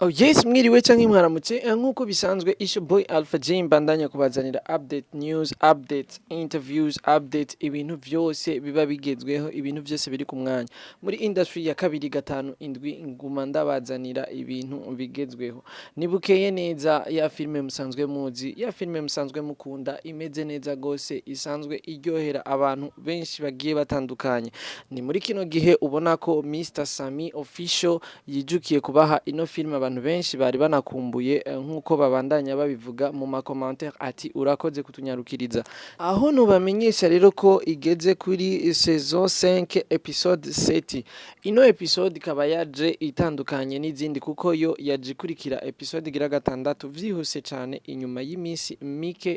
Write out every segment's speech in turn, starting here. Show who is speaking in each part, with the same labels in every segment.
Speaker 1: Oh yes, mwiriwe canke mwaramutse nkuko bisanzwe isho boy Alpha J mbandanya kubazanira update news, update interviews, update ibintu vyose biba bigezweho, ibintu vyose biri ku mwanya. Muri industry ya kabiri gatanu indwi nguma ndabazanira ibintu bigezweho. Ni Bukeyeneza ya filme musanzwe muzi, ya filme musanzwe mukunda, imeze neza gose, isanzwe iryohera abantu benshi bagiye batandukanye. Ni muri kino gihe ubona ko Mr Sami official yijukiye kubaha ino filme abantu benshi bari banakumbuye nkuko babandanya babivuga mu makomantere ati urakoze kutunyarukiriza. Aho nubamenyesha rero ko igeze kuri saison 5 episode 7. Ino episode ikaba yaje itandukanye n'izindi kuko yo yaje ikurikira episode igira gatandatu vyihuse cyane inyuma y'imisi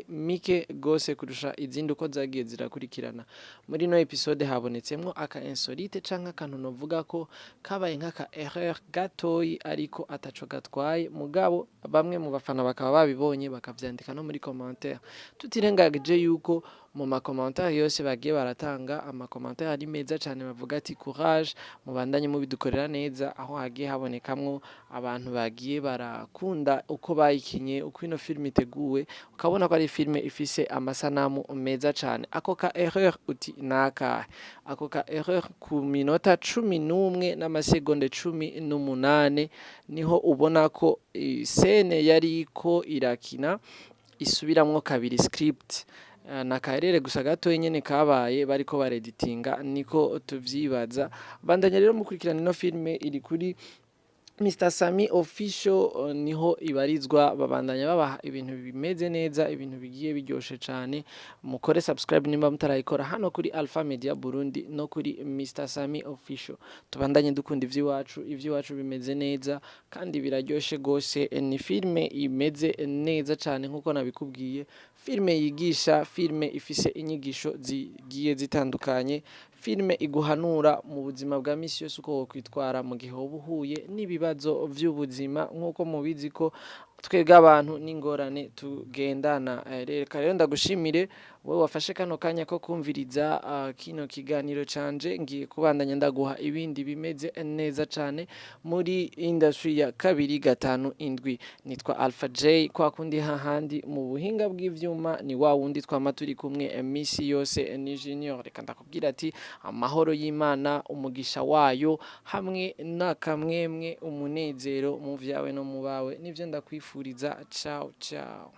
Speaker 1: mike gose kurusha izindi uko zagiye zirakurikirana. Muri no episode habonetsemwo aka insolite canke akantu novuga ko kabaye nk'aka erreur gatoyi ariko ataco gatwaye mugabo bamwe mu bafana bakaba babibonye bakavyandika no muri commentaire tutirengagije yuko mu makomantere yose bagiye baratanga amakomantere ari meza cyane bavuga ati courage mubandanye mubidukorera neza aho hagiye habonekamwo abantu bagiye barakunda uko bayikinye uko ino film iteguwe ukabona ko ari filme ifise amasanamu meza cyane ako ka erreur uti naka ako ka erreur ku minota 11 n'amasegonde 18 niho ubona ko scene yariko irakina isubiramwo kabiri script na karere gusa gato nyene kabaye bariko bareditinga niko tuvyibaza bandanya rero mukurikirana ino filme iri kuri Mr Sami official niho ibarizwa babandanya babaha ibintu bimeze neza ibintu bigiye biryoshe cyane mukore subscribe nimba mutarayikora hano kuri Alpha Media Burundi no kuri Mr Sami official tubandanye dukunda ivy'iwacu bimeze neza kandi biraryoshe gose ni filme imeze neza cyane nkuko nabikubwiye filme yigisha filme ifise inyigisho zigiye zitandukanye filme iguhanura mu buzima bwa misi yose uko wokwitwara mu gihe ubuhuye n'ibibazo vy'ubuzima nkuko mubizi ko twebwe abantu n'ingorane tugendana rero ndagushimire wowe wafashe kano kanya ko kumviriza kino kiganiro canje ngiye kubandanya ndaguha ibindi bimeze neza cyane muri industry ya kabiri gatanu indwi nitwa Alpha J kwa kundi hahandi mu buhinga bw'ivyuma ni wa wundi twama turi kumwe misi yose ni junior reka ndakubwira ati amahoro y'Imana umugisha wayo hamwe nakamwemwe umunezero mu vyawe no mu bawe nivyo ndakwifuriza ciao ciao